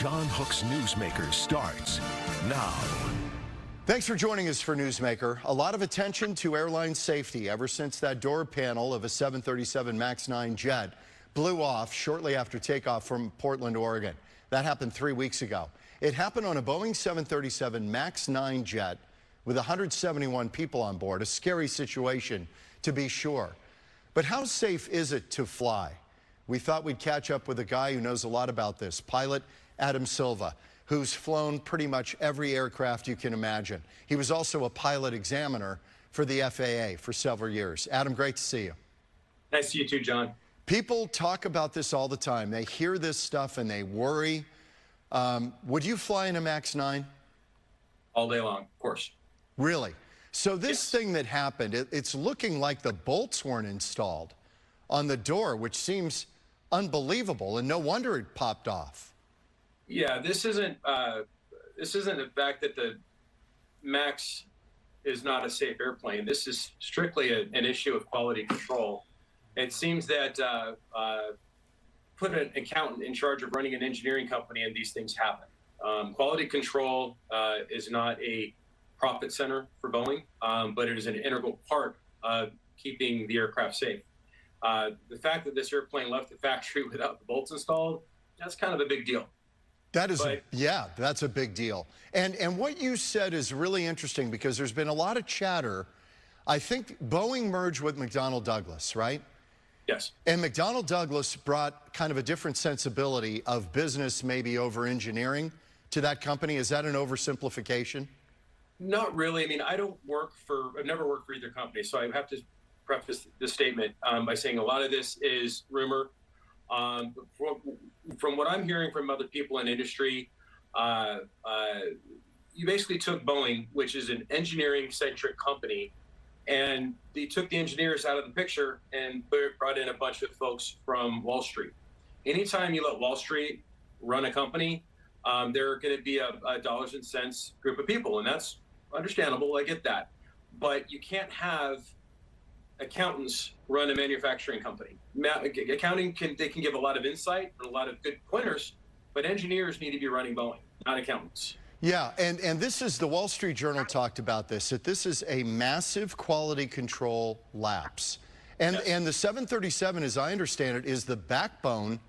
John Hook's Newsmaker starts now. Thanks for joining us for Newsmaker. A lot of attention to airline safety ever since that door panel of a 737 MAX 9 jet blew off shortly after takeoff from Portland, Oregon. That happened 3 weeks ago. It happened on a Boeing 737 MAX 9 jet with 171 people on board. A scary situation, to be sure. But how safe is it to fly? We thought we'd catch up with a guy who knows a lot about this, pilot Adam Silva, who's flown pretty much every aircraft you can imagine. He was also a pilot examiner for the FAA for several years. Adam, great to see you. Nice to see you too, John. People talk about this all the time. They hear this stuff and they worry. Would you fly in a MAX 9? All day long, of course. Really? So this thing that happened, it's looking like the bolts weren't installed on the door, which seems unbelievable, and no wonder it popped off. Yeah, this isn't the fact that the MAX is not a safe airplane. This is strictly an issue of quality control. It seems that put an accountant in charge of running an engineering company and these things happen. Quality control is not a profit center for Boeing, but it is an integral part of keeping the aircraft safe. The fact that this airplane left the factory without the bolts installed, that's kind of a big deal. That is, yeah, that's a big deal. And what you said is really interesting because there's been a lot of chatter. I think Boeing merged with McDonnell Douglas, right? Yes. And McDonnell Douglas brought kind of a different sensibility of business, maybe over engineering, to that company. Is that an oversimplification? Not really. I mean, I've never worked for either company, so I have to preface this statement by saying a lot of this is rumor. From what I'm hearing from other people in industry, you basically took Boeing, which is an engineering-centric company, and they took the engineers out of the picture and brought in a bunch of folks from Wall Street. Anytime you let Wall Street run a company, there are going to be a dollars and cents group of people, and that's understandable. I get that. But you can't have accountants run a manufacturing company. Accounting can give a lot of insight and a lot of good pointers, but engineers need to be running Boeing, not accountants. Yeah, and this is, the Wall Street Journal talked about this, that this is a massive quality control lapse. And, yes. And the 737, as I understand it, is the backbone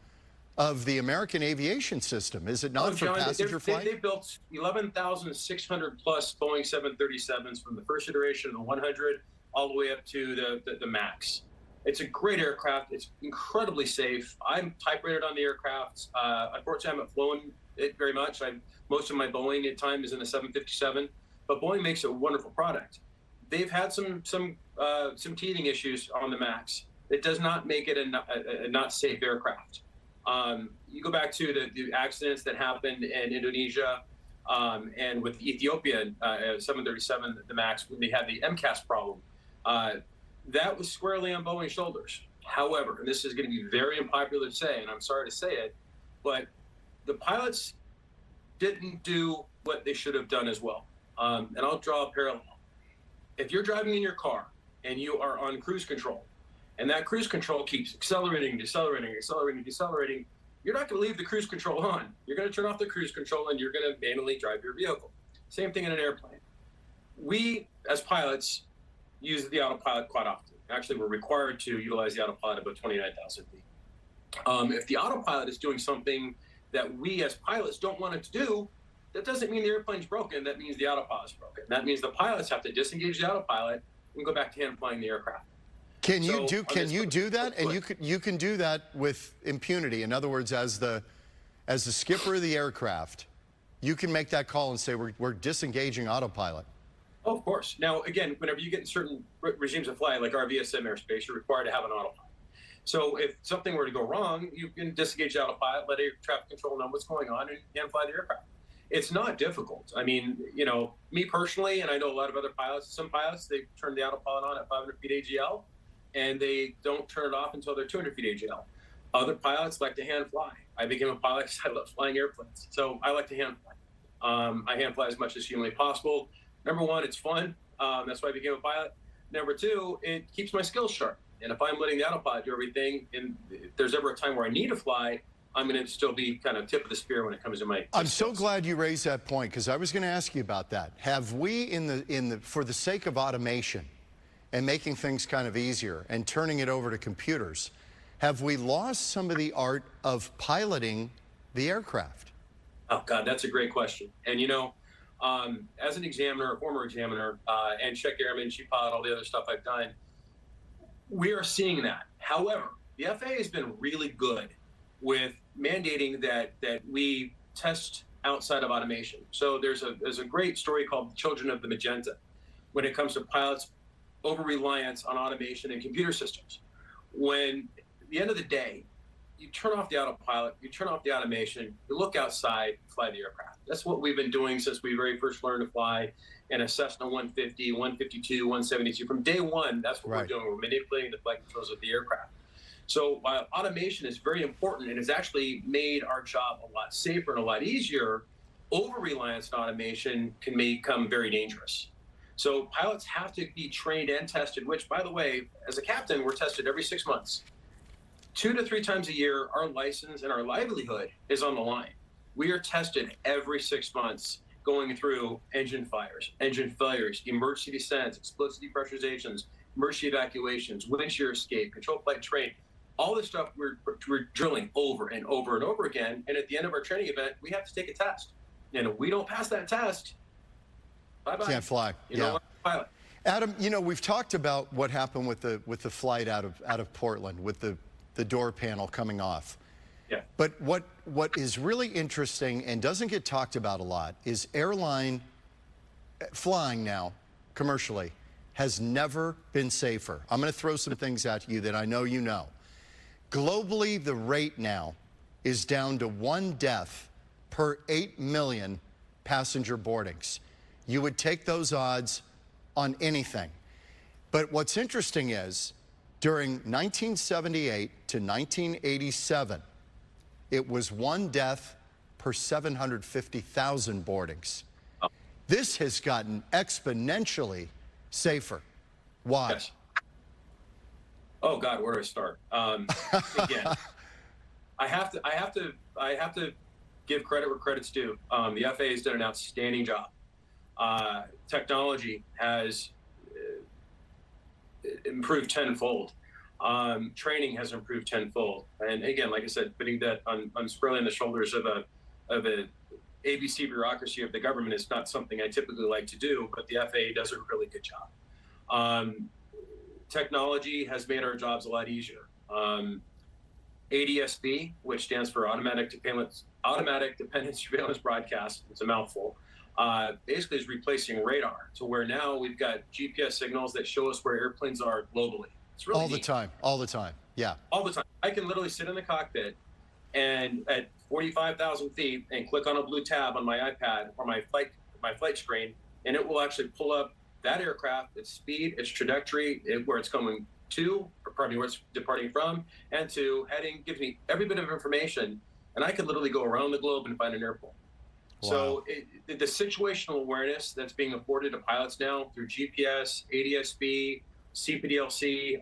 of the American aviation system. Is it not, for John, passenger flight? They built 11,600 plus Boeing 737s from the first iteration of the 100 all the way up to the MAX. It's a great aircraft. It's incredibly safe. I'm type rated on the aircraft. Unfortunately, I haven't flown it very much. Most of my Boeing at time is in the 757, but Boeing makes a wonderful product. They've had some teething issues on the MAX. It does not make it a not safe aircraft. You go back to the accidents that happened in Indonesia and with Ethiopia 737, the MAX, when they had the MCAS problem. That was squarely on Boeing's shoulders. However, and this is going to be very unpopular to say, and I'm sorry to say it, but the pilots didn't do what they should have done as well. And I'll draw a parallel. If you're driving in your car and you are on cruise control, and that cruise control keeps accelerating, decelerating, accelerating, decelerating, you're not going to leave the cruise control on. You're going to turn off the cruise control and you're going to manually drive your vehicle. Same thing in an airplane. We, as pilots, use the autopilot quite often. Actually, we're required to utilize the autopilot about 29,000 feet. If the autopilot is doing something that we as pilots don't want it to do, that doesn't mean the airplane's broken. That means the autopilot's broken. That means the pilots have to disengage the autopilot and go back to hand flying the aircraft. Can you do that? And you can do that with impunity. In other words, as the skipper of the aircraft, you can make that call and say we're disengaging autopilot. Oh, of course. Now, again, whenever you get in certain regimes of flight, like RVSM airspace, you're required to have an autopilot. So if something were to go wrong, you can disengage the autopilot, let air traffic control know what's going on, and hand fly the aircraft. It's not difficult. I mean, you know, me personally, and I know a lot of other pilots, some pilots, they turn the autopilot on at 500 feet AGL, and they don't turn it off until they're 200 feet AGL. Other pilots like to hand fly. I became a pilot because I love flying airplanes. So I like to hand fly. I hand fly as much as humanly possible. Number one, it's fun. That's why I became a pilot. Number two, it keeps my skills sharp. And if I'm letting the autopilot do everything, and if there's ever a time where I need to fly, I'm going to still be kind of tip of the spear when it comes to my. I'm so glad you raised that point, because I was going to ask you about that. Have we, for the sake of automation and making things kind of easier and turning it over to computers, have we lost some of the art of piloting the aircraft? Oh God, that's a great question. And as an examiner, a former examiner, and check airman, chief pilot, all the other stuff I've done, we are seeing that. However, the FAA has been really good with mandating that we test outside of automation. So there's a great story called The Children of the Magenta when it comes to pilots' over-reliance on automation and computer systems. When at the end of the day, you turn off the autopilot, you turn off the automation, you look outside, fly the aircraft. That's what we've been doing since we very first learned to fly in a Cessna 150, 152, 172. From day one, that's what we're doing. We're manipulating the flight controls of the aircraft. So while automation is very important and has actually made our job a lot safer and a lot easier, over-reliance on automation can become very dangerous. So pilots have to be trained and tested, which, by the way, as a captain, we're tested every 6 months. 2 to 3 times a year, our license and our livelihood is on the line. We are tested every 6 months, going through engine fires, engine failures, emergency descents, explosive depressurizations, emergency evacuations, wind shear escape, control flight terrain. All this stuff we're drilling over and over and over again. And at the end of our training event, we have to take a test. And if we don't pass that test, bye-bye. Can't fly. No pilot. Adam, we've talked about what happened with the flight out of Portland with the door panel coming off. Yeah. But what is really interesting and doesn't get talked about a lot is airline flying now commercially has never been safer. I'm going to throw some things at you that I know you know. Globally, the rate now is down to 1 death per 8 million passenger boardings. You would take those odds on anything. But what's interesting is, during 1978 to 1987, it was 1 death per 750,000 boardings. This has gotten exponentially safer. Why? Yes. Oh God, where do I start? Again, I have to give credit where credit's due. The FAA has done an outstanding job. Technology has improved tenfold. Training has improved tenfold. And again, like I said, putting that on squarely on the shoulders of a ABC bureaucracy of the government is not something I typically like to do, but the FAA does a really good job. Technology has made our jobs a lot easier. ADSB, which stands for Automatic Dependent Surveillance Broadcast, it's a mouthful, basically is replacing radar to where now we've got GPS signals that show us where airplanes are globally. It's really neat. All the time, yeah. All the time. I can literally sit in the cockpit and at 45,000 feet and click on a blue tab on my iPad or my flight screen, and it will actually pull up that aircraft, its speed, its trajectory, where it's coming to, or pardon me, where it's departing from, and to heading, gives me every bit of information, and I can literally go around the globe and find an airport. Wow. So the situational awareness that's being afforded to pilots now through GPS, ADSB, CPDLC,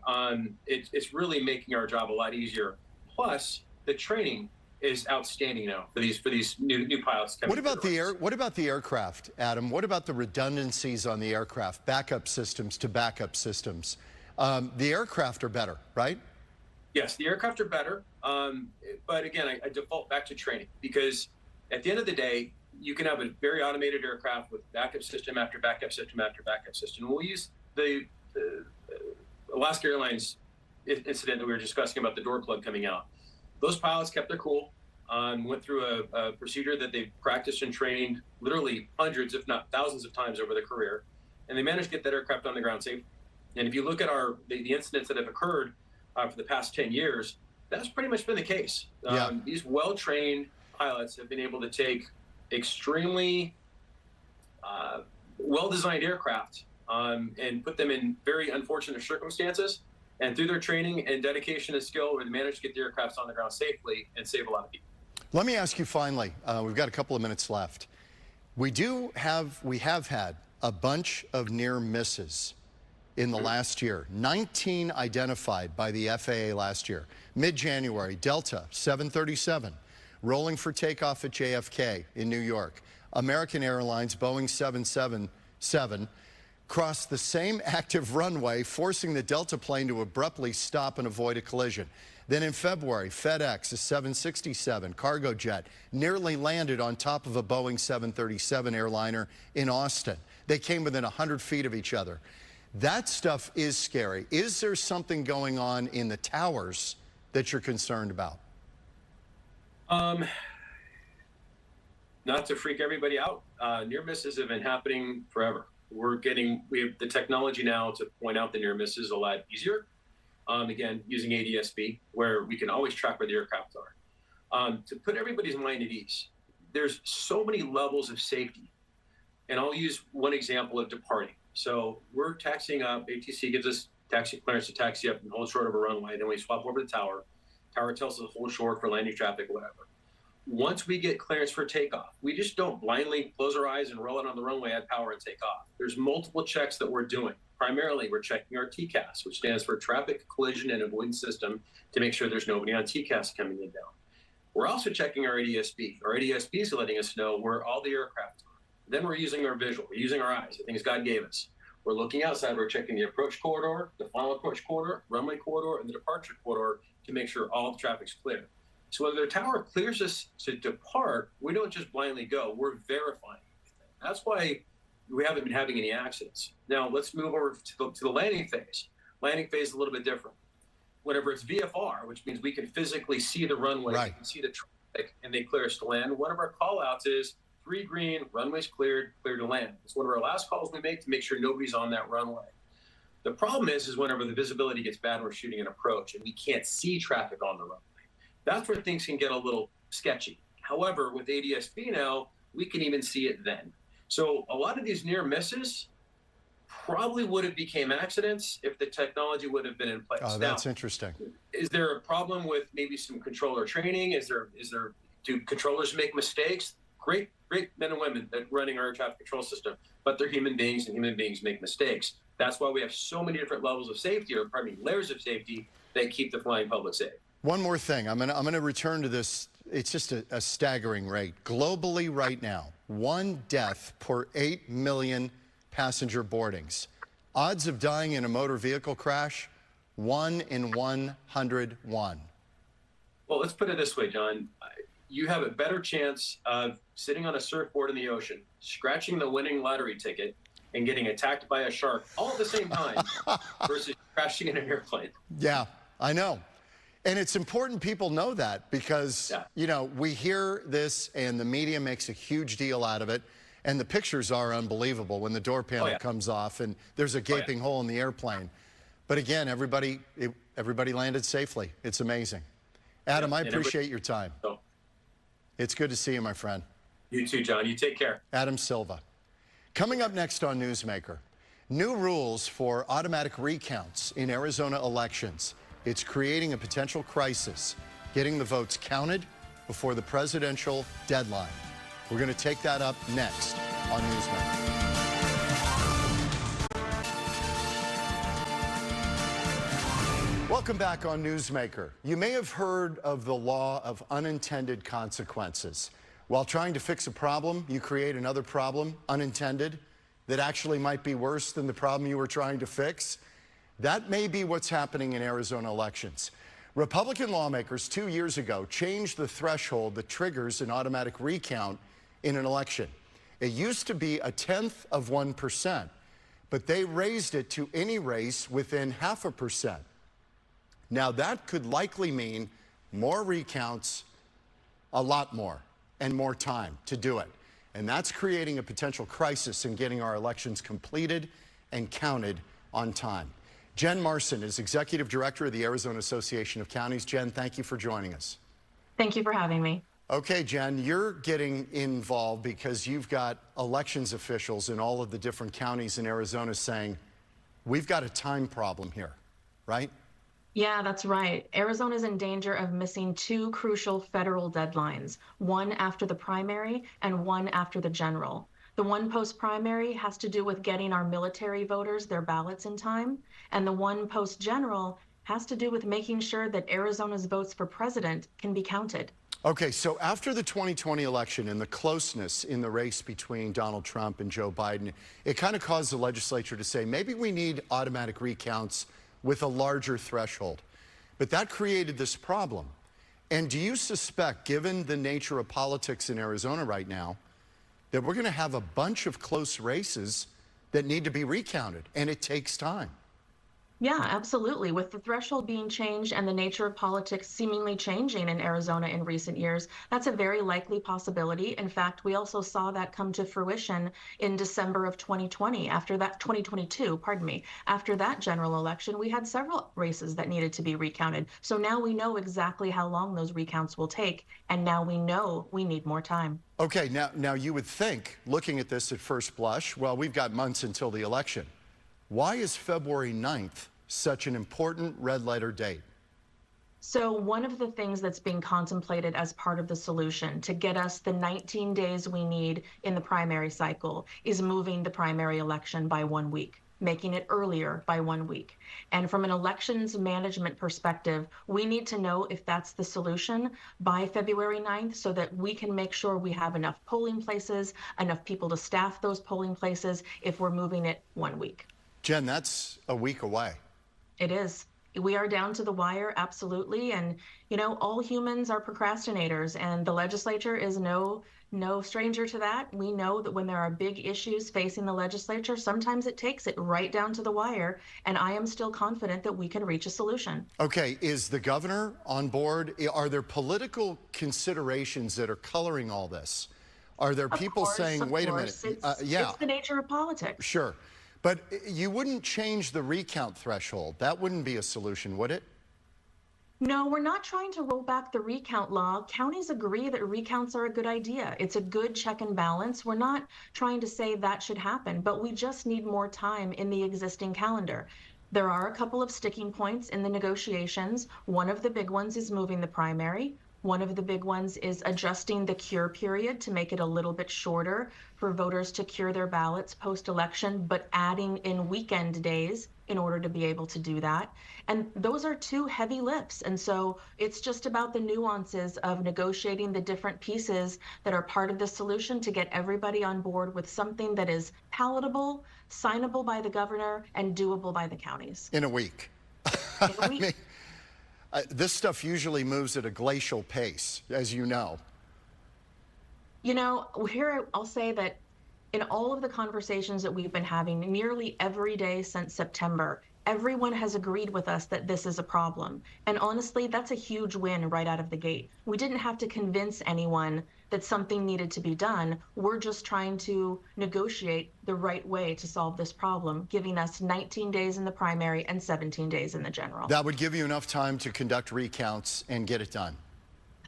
it's really making our job a lot easier. Plus, the training is outstanding now for these new pilots. What about the aircraft, Adam? What about the redundancies on the aircraft, backup systems to backup systems? The aircraft are better, right? Yes, the aircraft are better. But again, I default back to training, because at the end of the day, you can have a very automated aircraft with backup system after backup system after backup system. We'll use the Alaska Airlines incident that we were discussing about the door plug coming out. Those pilots kept their cool, went through a procedure that they've practiced and trained literally hundreds, if not thousands of times over their career, and they managed to get that aircraft on the ground safely. And if you look at the incidents that have occurred for the past 10 years, that's pretty much been the case. These well-trained pilots have been able to take extremely well-designed aircraft and put them in very unfortunate circumstances. And through their training and dedication and skill, they managed to get the aircrafts on the ground safely and save a lot of people. Let me ask you finally, we've got a couple of minutes left. We have had a bunch of near misses in the last year. 19 identified by the FAA last year. Mid-January, Delta 737 rolling for takeoff at JFK in New York. American Airlines Boeing 777 crossed the same active runway, forcing the Delta plane to abruptly stop and avoid a collision. Then in February, FedEx, a 767 cargo jet, nearly landed on top of a Boeing 737 airliner in Austin. They came within 100 feet of each other. That stuff is scary. Is there something going on in the towers that you're concerned about? Not to freak everybody out, near misses have been happening forever. We have the technology now to point out the near misses a lot easier. Again, using ADS-B, where we can always track where the aircraft are. To put everybody's mind at ease, there's so many levels of safety. And I'll use one example of departing. So we're taxiing up, ATC gives us taxi clearance to taxi up and hold short of a runway, then we swap over to the tower. Tower tells us to hold short for landing traffic, whatever. Once we get clearance for takeoff, we just don't blindly close our eyes and roll it on the runway, add power, and take off. There's multiple checks that we're doing. Primarily, we're checking our TCAS, which stands for Traffic Collision and Avoidance System, to make sure there's nobody on TCAS coming in down. We're also checking our ADS-B. Our ADS-B is letting us know where all the aircraft are. Then we're using our visual. We're using our eyes, the things God gave us. We're looking outside. We're checking the approach corridor, the final approach corridor, runway corridor, and the departure corridor to make sure all the traffic's clear. So whether the tower clears us to depart, we don't just blindly go. We're verifying everything. That's why we haven't been having any accidents. Now let's move over to the landing phase. Landing phase is a little bit different. Whenever it's VFR, which means we can physically see the runway, right, we can see the traffic, and they clear us to land, one of our call-outs is 3 green, runway's cleared, clear to land. It's one of our last calls we make to make sure nobody's on that runway. The problem is whenever the visibility gets bad and we're shooting an approach and we can't see traffic on the runway. That's where things can get a little sketchy. However, with ADS-B now, we can even see it then. So a lot of these near misses probably would have became accidents if the technology would have been in place. Oh, that's interesting. Is there a problem with maybe some controller training? Do controllers make mistakes? Great men and women that running our air traffic control system, but they're human beings, and human beings make mistakes. That's why we have so many different levels of safety, or pardon me, layers of safety that keep the flying public safe. One more thing. I'm gonna return to this. It's just a staggering rate. Globally right now, 1 death per 8 million passenger boardings. Odds of dying in a motor vehicle crash, 1 in 101. Well, let's put it this way, John. You have a better chance of sitting on a surfboard in the ocean, scratching the winning lottery ticket, and getting attacked by a shark all at the same time versus crashing in an airplane. Yeah, I know. And it's important people know that because, you know, we hear this and the media makes a huge deal out of it. And the pictures are unbelievable when the door panel comes off and there's a gaping hole in the airplane. But again, everybody landed safely. It's amazing. Adam, I appreciate your time. It's good to see you, my friend. You too, John. You take care. Adam Silva. Coming up next on Newsmaker, new rules for automatic recounts in Arizona elections. It's creating a potential crisis, getting the votes counted before the presidential deadline. We're going to take that up next on Newsmaker. Welcome back on Newsmaker. You may have heard of the law of unintended consequences. While trying to fix a problem, you create another problem, unintended, that actually might be worse than the problem you were trying to fix. That may be what's happening in Arizona elections. Republican lawmakers 2 years ago changed the threshold that triggers an automatic recount in an election. It used to be 0.1%, but they raised it to any race within 0.5%. Now that could likely mean more recounts, a lot more, and more time to do it. And that's creating a potential crisis in getting our elections completed and counted on time. Jen Marson is Executive Director of the Arizona Association of Counties. Jen, thank you for joining us. Thank you for having me. Okay, Jen, you're getting involved because you've got elections officials in all of the different counties in Arizona saying, we've got a time problem here, right? Yeah, that's right. Arizona's in danger of missing 2 crucial federal deadlines, one after the primary and one after the general. The one post-primary has to do with getting our military voters their ballots in time, and the one post-general has to do with making sure that Arizona's votes for president can be counted. Okay, so after the 2020 election and the closeness in the race between Donald Trump and Joe Biden, it kind of caused the legislature to say maybe we need automatic recounts with a larger threshold. But that created this problem. And do you suspect, given the nature of politics in Arizona right now, that we're going to have a bunch of close races that need to be recounted, and it takes time? Yeah, absolutely. With the threshold being changed and the nature of politics seemingly changing in Arizona in recent years, that's a very likely possibility. In fact, we also saw that come to fruition in December of 2020, after that 2022, pardon me. After that general election, we had several races that needed to be recounted. So now we know exactly how long those recounts will take, and now we know we need more time. Okay, now you would think, looking at this at first blush, well, we've got months until the election. Why is February 9th such an important red letter date? So one of the things that's being contemplated as part of the solution to get us the 19 days we need in the primary cycle is moving the primary election by 1 week, making it earlier by 1 week. And from an elections management perspective, we need to know if that's the solution by February 9th so that we can make sure we have enough polling places, enough people to staff those polling places if we're moving it 1 week. Jen, that's a week away. It is. We are down to the wire, absolutely. And, you know, all humans are procrastinators, and the legislature is no stranger to that. We know that when there are big issues facing the legislature, sometimes it takes it right down to the wire. And I am still confident that we can reach a solution. Okay, is the governor on board? Are there political considerations that are coloring all this? Are there people saying, wait a minute, it's the nature of politics. Sure. But you wouldn't change the recount threshold. That wouldn't be a solution, would it? No, we're not trying to roll back the recount law. Counties agree that recounts are a good idea. It's a good check and balance. We're not trying to say that should happen, but we just need more time in the existing calendar. There are a couple of sticking points in the negotiations. One of the big ones is moving the primary. One of the big ones is adjusting the cure period to make it a little bit shorter for voters to cure their ballots post-election, but adding in weekend days in order to be able to do that. And those are two heavy lifts. And so it's just about the nuances of negotiating the different pieces that are part of the solution to get everybody on board with something that is palatable, signable by the governor, and doable by the counties. In a week. In a week. I mean, this stuff usually moves at a glacial pace, as you know. You know, here I'll say that in all of the conversations that we've been having nearly every day since September, everyone has agreed with us that this is a problem. And honestly, that's a huge win right out of the gate. We didn't have to convince anyone that something needed to be done. We're just trying to negotiate the right way to solve this problem, giving us 19 days in the primary and 17 days in the general. That would give you enough time to conduct recounts and get it done.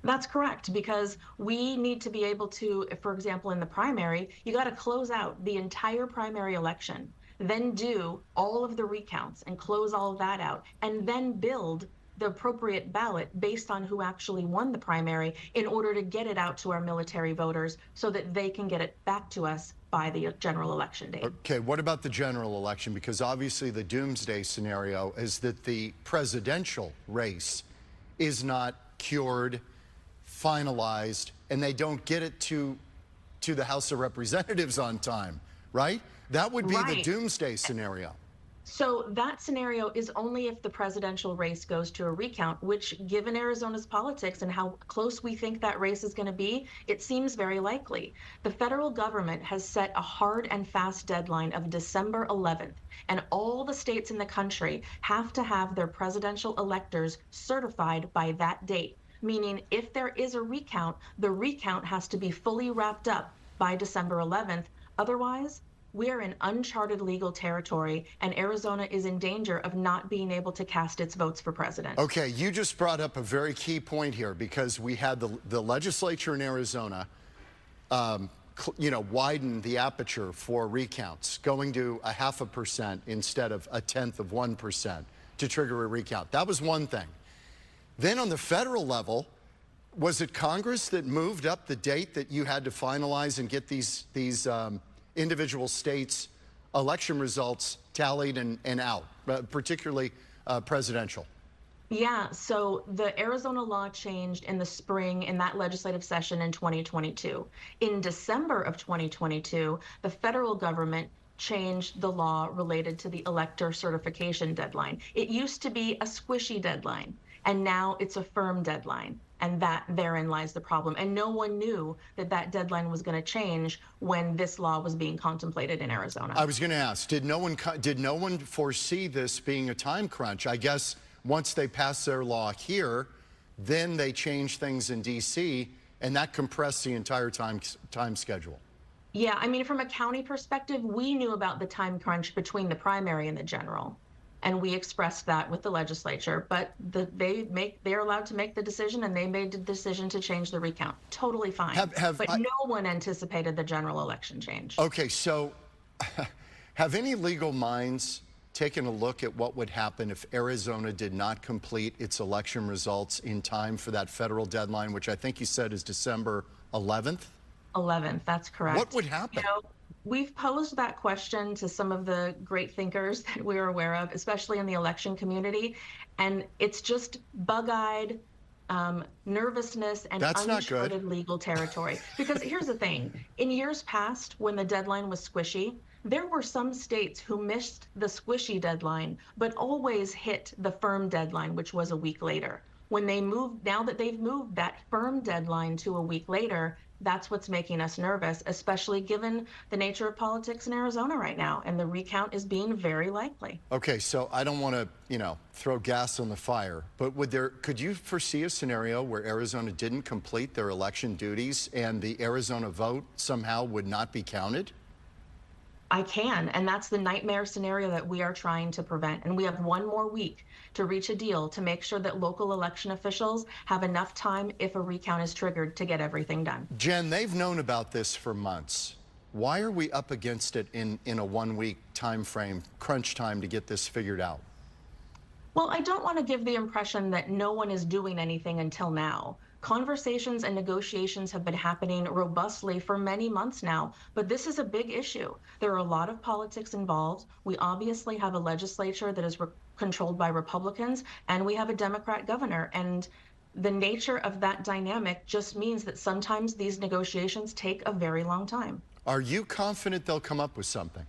That's correct, because we need to be able to, for example, in the primary, you got to close out the entire primary election, then do all of the recounts and close all of that out, and then build the appropriate ballot based on who actually won the primary in order to get it out to our military voters so that they can get it back to us by the general election date. Okay, what about the general election? Because obviously the doomsday scenario is that the presidential race is not cured, finalized, and they don't get it to the House of Representatives on time, right? That would be the doomsday scenario. So that scenario is only if the presidential race goes to a recount, which, given Arizona's politics and how close we think that race is going to be, it seems very likely. The federal government has set a hard and fast deadline of December 11th, and all the states in the country have to have their presidential electors certified by that date, meaning if there is a recount, the recount has to be fully wrapped up by December 11th. Otherwise, we are in uncharted legal territory, and Arizona is in danger of not being able to cast its votes for president. Okay, you just brought up a very key point here, because we had the legislature in Arizona, widen the aperture for recounts, going to 0.5% instead of 0.1% to trigger a recount. That was one thing. Then on the federal level, was it Congress that moved up the date that you had to finalize and get these individual states' election results tallied and out, particularly presidential? Yeah, so the Arizona law changed in the spring in that legislative session in 2022. In December of 2022, the federal government changed the law related to the elector certification deadline. It used to be a squishy deadline, and now it's a firm deadline. And that therein lies the problem. And no one knew that that deadline was going to change when this law was being contemplated in Arizona. I was going to ask, did no one foresee this being a time crunch? I guess once they passed their law here, then they changed things in D.C., and that compressed the entire time schedule. Yeah, I mean, from a county perspective, we knew about the time crunch between the primary and the general, and we expressed that with the legislature. But they're allowed to make the decision, and they made the decision to change the recount. Totally fine. But no one anticipated the general election change. Okay, so have any legal minds taken a look at what would happen if Arizona did not complete its election results in time for that federal deadline, which I think you said is December 11th? 11th, that's correct. What would happen? You know, we've posed that question to some of the great thinkers that we're aware of, especially in the election community, and it's just bug-eyed nervousness and uncharted legal territory. Because here's the thing, in years past, when the deadline was squishy, there were some states who missed the squishy deadline, but always hit the firm deadline, which was a week later. When they moved, now that they've moved that firm deadline to a week later, that's what's making us nervous, especially given the nature of politics in Arizona right now, and the recount is being very likely. Okay, so I don't want to, throw gas on the fire, but could you foresee a scenario where Arizona didn't complete their election duties and the Arizona vote somehow would not be counted? I can, and that's the nightmare scenario that we are trying to prevent. And we have one more week to reach a deal to make sure that local election officials have enough time if a recount is triggered to get everything done. Jen, they've known about this for months. Why are we up against it in a one-week time frame, crunch time, to get this figured out? Well, I don't want to give the impression that no one is doing anything until now. Conversations and negotiations have been happening robustly for many months now, but this is a big issue. There are a lot of politics involved. We obviously have a legislature that is controlled by Republicans, and we have a Democrat governor. And the nature of that dynamic just means that sometimes these negotiations take a very long time. Are you confident they'll come up with something?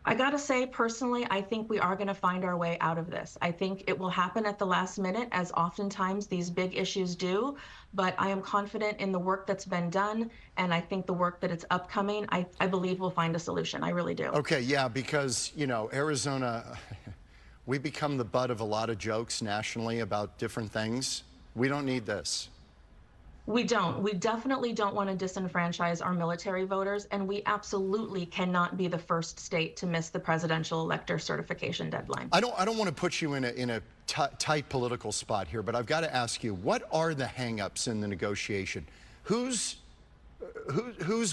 I gotta say, personally, I think we are gonna find our way out of this. I think it will happen at the last minute, as oftentimes these big issues do, but I am confident in the work that's been done, and I think the work that is upcoming, I believe we'll find a solution. I really do. Okay, yeah, because, Arizona, we become the butt of a lot of jokes nationally about different things. We don't need this. We don't. We definitely don't want to disenfranchise our military voters, and we absolutely cannot be the first state to miss the presidential elector certification deadline. I don't want to put you in a tight political spot here, but I've got to ask you, what are the hangups in the negotiation? Who's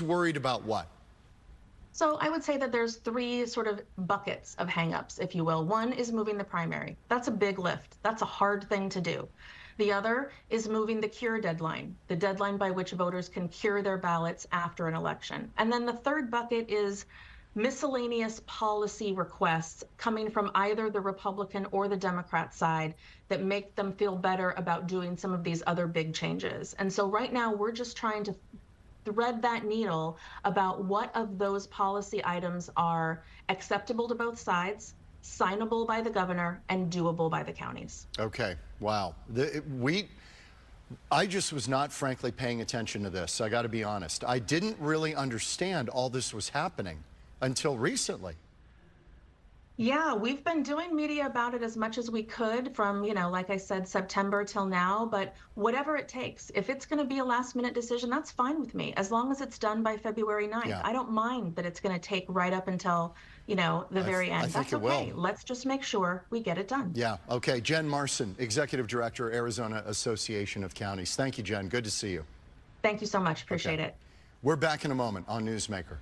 worried about what? So I would say that there's three sort of buckets of hangups, if you will. One is moving the primary. That's a big lift. That's a hard thing to do. The other is moving the cure deadline, the deadline by which voters can cure their ballots after an election. And then the third bucket is miscellaneous policy requests coming from either the Republican or the Democrat side that make them feel better about doing some of these other big changes. And so right now we're just trying to thread that needle about what of those policy items are acceptable to both sides, signable by the governor, and doable by the counties. Okay, wow. I just was not, frankly, paying attention to this. I got to be honest. I didn't really understand all this was happening until recently. Yeah, we've been doing media about it as much as we could from, like I said, September till now, but whatever it takes. If it's going to be a last minute decision, that's fine with me, as long as it's done by February 9th. Yeah. I don't mind that it's going to take right up until, the very end. That's okay. Let's just make sure we get it done. Yeah, okay. Jen Marson, Executive Director, Arizona Association of Counties. Thank you, Jen. Good to see you. Thank you so much. Appreciate it. We're back in a moment on Newsmaker.